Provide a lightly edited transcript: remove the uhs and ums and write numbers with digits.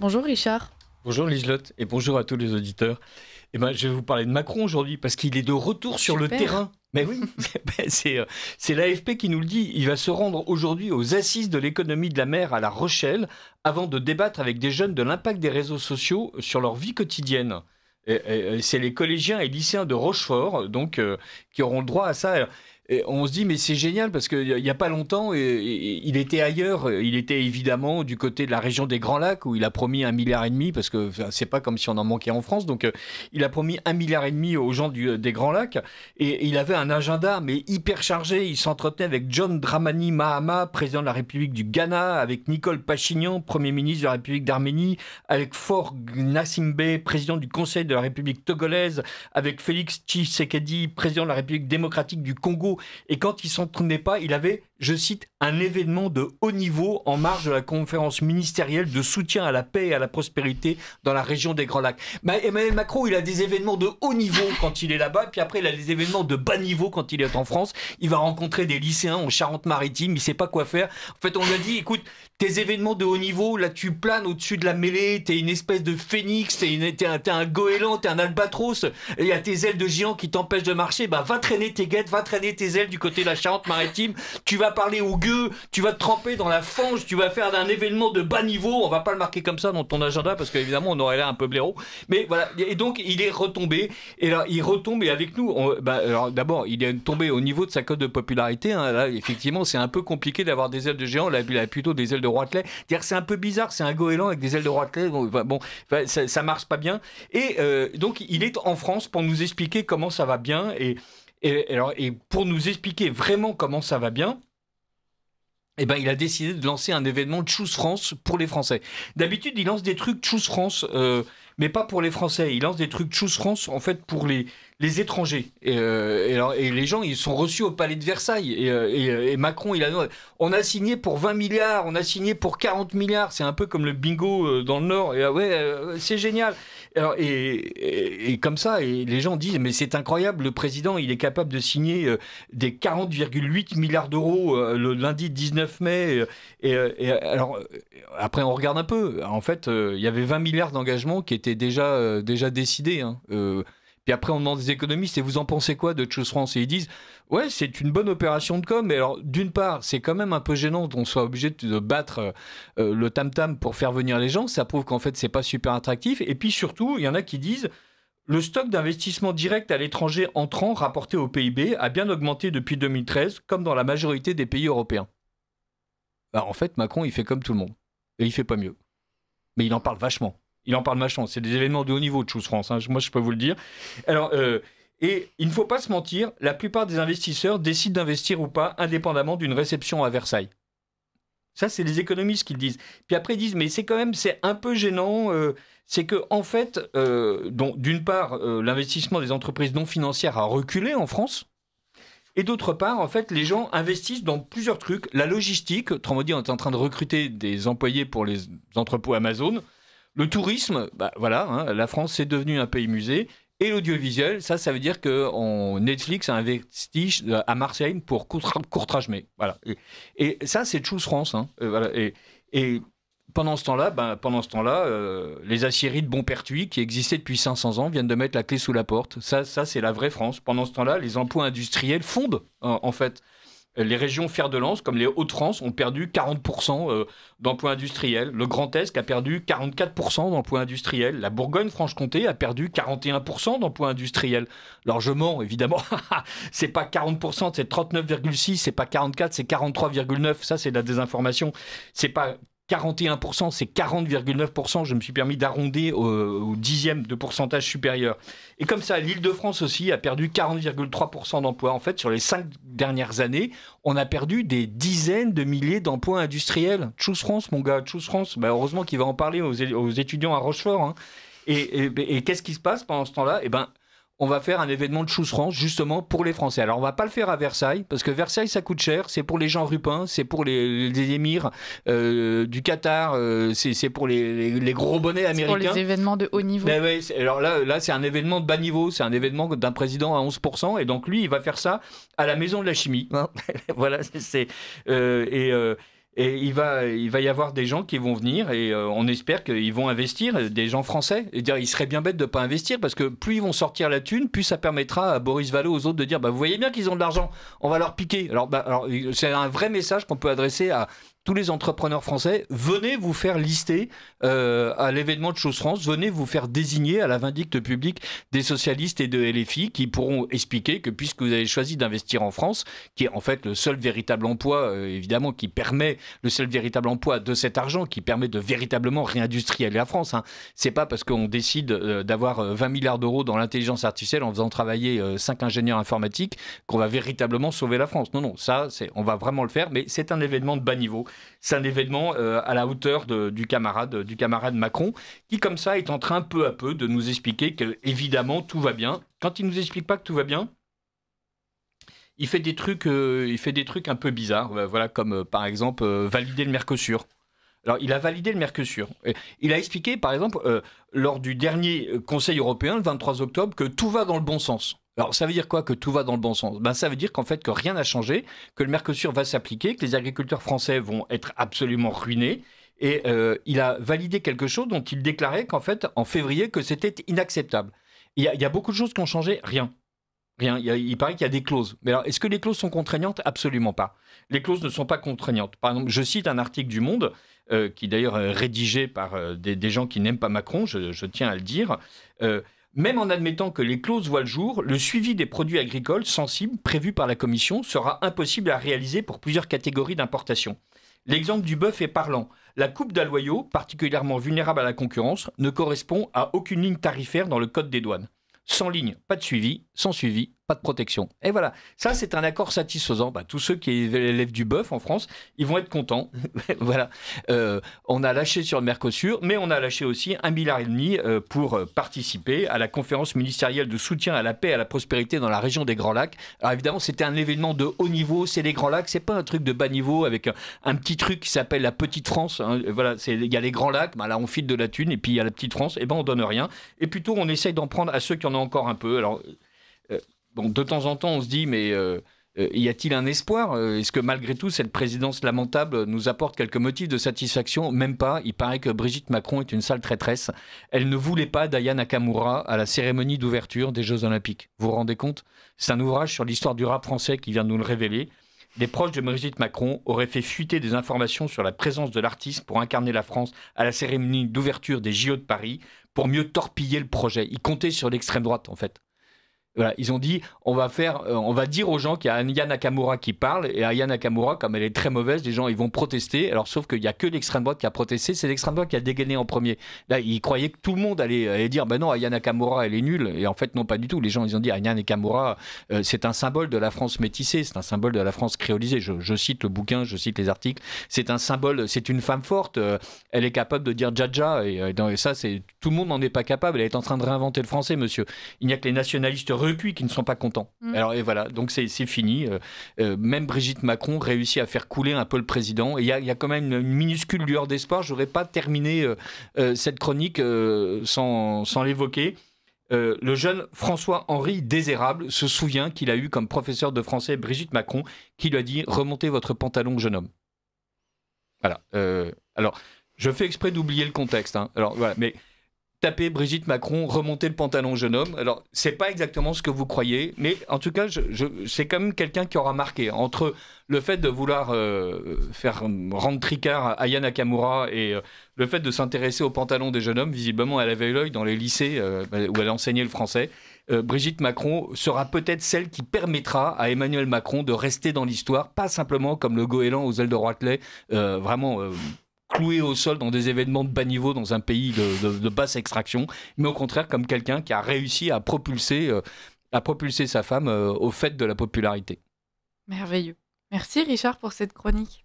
Bonjour Richard. Bonjour Liselotte et bonjour à tous les auditeurs. Je vais vous parler de Macron aujourd'hui parce qu'il est de retour sur le terrain. Mais oui, c'est l'AFP qui nous le dit. Il va se rendre aujourd'hui aux assises de l'économie de la mer à La Rochelle avant de débattre avec des jeunes de l'impact des réseaux sociaux sur leur vie quotidienne. C'est les collégiens et lycéens de Rochefort qui auront le droit à ça. Et on se dit mais c'est génial parce qu'il n'y a pas longtemps il était ailleurs, il était évidemment du côté de la région des Grands Lacs où il a promis 1,5 milliard parce que c'est pas comme si on en manquait en France, donc il a promis 1,5 milliard aux gens des Grands Lacs et il avait un agenda mais hyper chargé. Il s'entretenait avec John Dramani Mahama, président de la République du Ghana, avec Nicole Pachinian, Premier ministre de la République d'Arménie, avec Faure Gnassingbé, président du Conseil de la République togolaise, avec Félix Tshisekedi, président de la République démocratique du Congo. Et quand il ne s'entraînait pas, il avait, je cite, un événement de haut niveau en marge de la conférence ministérielle de soutien à la paix et à la prospérité dans la région des Grands Lacs. Emmanuel Macron, il a des événements de haut niveau quand il est là-bas, puis après il a des événements de bas niveau quand il est en France. Il va rencontrer des lycéens en Charente-Maritime, il ne sait pas quoi faire. En fait, on lui a dit, écoute, tes événements de haut niveau, là tu planes au-dessus de la mêlée, t'es une espèce de phénix, t'es un goéland, t'es un albatros, il y a tes ailes de géant qui t'empêchent de marcher, va traîner tes guêtres, va traîner tes ailes du côté de la Charente-Maritime, tu vas parler aux gueux, tu vas te tremper dans la fange, tu vas faire un événement de bas niveau. On va pas le marquer comme ça dans ton agenda parce qu'évidemment on aurait l'air un peu blaireau, mais voilà. Et donc il est retombé, et là il retombe, et avec nous alors d'abord il est tombé au niveau de sa cote de popularité, hein. Là effectivement c'est un peu compliqué d'avoir des ailes de géant, là il a plutôt des ailes de roitelet. C'est un peu bizarre, c'est un goéland avec des ailes de roitelet, ça marche pas bien, et donc il est en France pour nous expliquer comment ça va bien, et pour nous expliquer vraiment comment ça va bien, il a décidé de lancer un événement Choose France pour les Français. D'habitude, il lance des trucs Choose France, mais pas pour les Français. Il lance des trucs Choose France, en fait, pour les étrangers. Et les gens, ils sont reçus au Palais de Versailles. Et Macron, on a signé pour 20 milliards, on a signé pour 40 milliards. C'est un peu comme le bingo dans le Nord. Et c'est génial. Et comme ça, et les gens disent, mais c'est incroyable, le président, il est capable de signer des 40,8 milliards d'euros le lundi 19 mai. Après, on regarde un peu. En fait, il y avait 20 milliards d'engagements qui étaient déjà décidés, hein. Puis après, on demande des économistes, et vous en pensez quoi de Choose France? Et ils disent, ouais, c'est une bonne opération de com', mais alors, d'une part, c'est quand même un peu gênant qu'on soit obligé de battre le tam-tam pour faire venir les gens. Ça prouve qu'en fait, c'est pas super attractif. Et puis surtout, il y en a qui disent, le stock d'investissement direct à l'étranger entrant rapporté au PIB a bien augmenté depuis 2013, comme dans la majorité des pays européens. En fait, Macron, il fait comme tout le monde. Et il fait pas mieux. Mais il en parle vachement. C'est des événements de haut niveau de Choose France, hein. Moi je peux vous le dire. Et il ne faut pas se mentir, la plupart des investisseurs décident d'investir ou pas indépendamment d'une réception à Versailles. Ça, c'est les économistes qui le disent. Puis après, ils disent, mais c'est un peu gênant. C'est que en fait, d'une part, l'investissement des entreprises non financières a reculé en France. Et d'autre part, en fait, les gens investissent dans plusieurs trucs. La logistique, autrement dit, on est en train de recruter des employés pour les entrepôts Amazon. Le tourisme, la France, c'est devenu un pays musée. Et l'audiovisuel, ça veut dire que Netflix a investi à Marseille pour Courtrage-May. Voilà. Et ça, c'est Choose France, hein. Voilà. Et pendant ce temps-là, les aciéries de Bonpertuis, qui existaient depuis 500 ans, viennent de mettre la clé sous la porte. Ça c'est la vraie France. Pendant ce temps-là, les emplois industriels fondent, en fait. Les régions fer de lance, comme les Hauts-de-France, ont perdu 40% d'emplois industriels. Le Grand Est a perdu 44% d'emplois industriels. La Bourgogne-Franche-Comté a perdu 41% d'emplois industriels. Alors je mens, évidemment. C'est pas 40%, c'est 39,6%. C'est pas 44%, c'est 43,9%. Ça, c'est de la désinformation. C'est pas 41%, c'est 40,9%. Je me suis permis d'arrondir au dixième de pourcentage supérieur. Et comme ça, l'Île-de-France aussi a perdu 40,3% d'emplois. En fait, sur les 5 dernières années, on a perdu des dizaines de milliers d'emplois industriels. Choose France, mon gars, Choose France. Heureusement qu'il va en parler aux étudiants à Rochefort, hein. Et qu'est-ce qui se passe pendant ce temps-là? On va faire un événement de Choose France justement pour les Français. Alors on va pas le faire à Versailles parce que Versailles ça coûte cher, c'est pour les gens rupins, c'est pour les émirs du Qatar, c'est pour les gros bonnets américains. C'est pour les événements de haut niveau. Alors là c'est un événement de bas niveau, c'est un événement d'un président à 11%, et donc lui il va faire ça à la Maison de la Chimie. Voilà, Et il va y avoir des gens qui vont venir et on espère qu'ils vont investir, des gens français. Et dire, il serait bien bête de ne pas investir parce que plus ils vont sortir la thune, plus ça permettra à Boris Vallaud, aux autres de dire vous voyez bien qu'ils ont de l'argent, on va leur piquer. Alors c'est un vrai message qu'on peut adresser à tous les entrepreneurs français. Venez vous faire lister à l'événement de Chose France, venez vous faire désigner à la vindicte publique des socialistes et de LFI qui pourront expliquer que puisque vous avez choisi d'investir en France, qui est en fait le seul véritable emploi, évidemment, qui permet le seul véritable emploi de cet argent, qui permet de véritablement réindustrialiser la France. C'est pas parce qu'on décide d'avoir 20 milliards d'euros dans l'intelligence artificielle en faisant travailler 5 ingénieurs informatiques qu'on va véritablement sauver la France. Non, ça, on va vraiment le faire, mais c'est un événement de bas niveau. C'est un événement à la hauteur du camarade Macron, qui comme ça est en train peu à peu de nous expliquer que évidemment tout va bien. Quand il nous explique pas que tout va bien, il fait des trucs un peu bizarres, voilà, comme par exemple valider le Mercosur. Alors, il a validé le Mercosur. Il a expliqué, par exemple, lors du dernier Conseil européen, le 23 octobre, que tout va dans le bon sens. Alors, ça veut dire quoi que tout va dans le bon sens ? Ça veut dire qu'en fait, que rien n'a changé, que le Mercosur va s'appliquer, que les agriculteurs français vont être absolument ruinés. Et il a validé quelque chose dont il déclarait qu'en fait, en février, que c'était inacceptable. Il y a beaucoup de choses qui ont changé. Rien. Il paraît qu'il y a des clauses. Mais alors, est-ce que les clauses sont contraignantes ? Absolument pas. Les clauses ne sont pas contraignantes. Par exemple, je cite un article du Monde, qui d'ailleurs est rédigé par des gens qui n'aiment pas Macron, je tiens à le dire. Même en admettant que les clauses voient le jour, le suivi des produits agricoles sensibles prévus par la Commission sera impossible à réaliser pour plusieurs catégories d'importation. L'exemple du bœuf est parlant. La coupe d'aloyaux, particulièrement vulnérable à la concurrence, ne correspond à aucune ligne tarifaire dans le code des douanes. Sans ligne, pas de suivi. Sans suivi, pas de protection. Et voilà, ça c'est un accord satisfaisant. Tous ceux qui élèvent du bœuf en France, ils vont être contents. Voilà, on a lâché sur le Mercosur, mais on a lâché aussi 1,5 milliard pour participer à la conférence ministérielle de soutien à la paix et à la prospérité dans la région des Grands Lacs. Alors évidemment, c'était un événement de haut niveau, c'est les Grands Lacs, c'est pas un truc de bas niveau avec un petit truc qui s'appelle la Petite France. Voilà, il y a les Grands Lacs, là on file de la thune, et puis il y a la Petite France, et on donne rien. Et plutôt on essaye d'en prendre à ceux qui en ont encore un peu. Alors de temps en temps, on se dit, mais y a-t-il un espoir ? Est-ce que malgré tout, cette présidence lamentable nous apporte quelques motifs de satisfaction ? Même pas. Il paraît que Brigitte Macron est une sale traîtresse. Elle ne voulait pas d'Aya Nakamura à la cérémonie d'ouverture des Jeux Olympiques. Vous vous rendez compte ? C'est un ouvrage sur l'histoire du rap français qui vient de nous le révéler. Les proches de Brigitte Macron auraient fait fuiter des informations sur la présence de l'artiste pour incarner la France à la cérémonie d'ouverture des JO de Paris pour mieux torpiller le projet. Ils comptaient sur l'extrême droite, en fait. Voilà, ils ont dit on va dire aux gens qu'il y a Aya Nakamura qui parle, et Aya Nakamura, comme elle est très mauvaise, les gens ils vont protester. Alors sauf qu'il n'y a que l'extrême droite qui a protesté, c'est l'extrême droite qui a dégainé en premier. Là, ils croyaient que tout le monde allait dire non, Aya Nakamura elle est nulle, et en fait non, pas du tout. Les gens ils ont dit Aya Nakamura c'est un symbole de la France métissée, c'est un symbole de la France créolisée. Je cite le bouquin, je cite les articles. C'est un symbole, c'est une femme forte, elle est capable de dire Dja, et ça c'est tout le monde n'en est pas capable. Elle est en train de réinventer le français, monsieur. Il n'y a que les nationalistes recuits qui ne sont pas contents. Alors et voilà, donc c'est fini. Même Brigitte Macron réussit à faire couler un peu le président. Et il y a quand même une minuscule lueur d'espoir. Je n'aurais pas terminé cette chronique sans l'évoquer. Le jeune François-Henri Désérable se souvient qu'il a eu comme professeur de français Brigitte Macron qui lui a dit « Remontez votre pantalon, jeune homme ». Voilà. Alors, je fais exprès d'oublier le contexte. Alors voilà, mais... Tapez Brigitte Macron, remonter le pantalon jeune homme. Alors, c'est pas exactement ce que vous croyez, mais en tout cas, c'est quand même quelqu'un qui aura marqué. Entre le fait de vouloir faire rendre tricard à Aya Nakamura et le fait de s'intéresser au pantalon des jeunes hommes, visiblement, elle avait l'œil dans les lycées où elle enseignait le français. Brigitte Macron sera peut-être celle qui permettra à Emmanuel Macron de rester dans l'histoire, pas simplement comme le goéland aux ailes de Roitelet, vraiment... cloué au sol dans des événements de bas niveau dans un pays de basse extraction, mais au contraire comme quelqu'un qui a réussi à propulser sa femme au fait de la popularité. Merveilleux. Merci Richard pour cette chronique.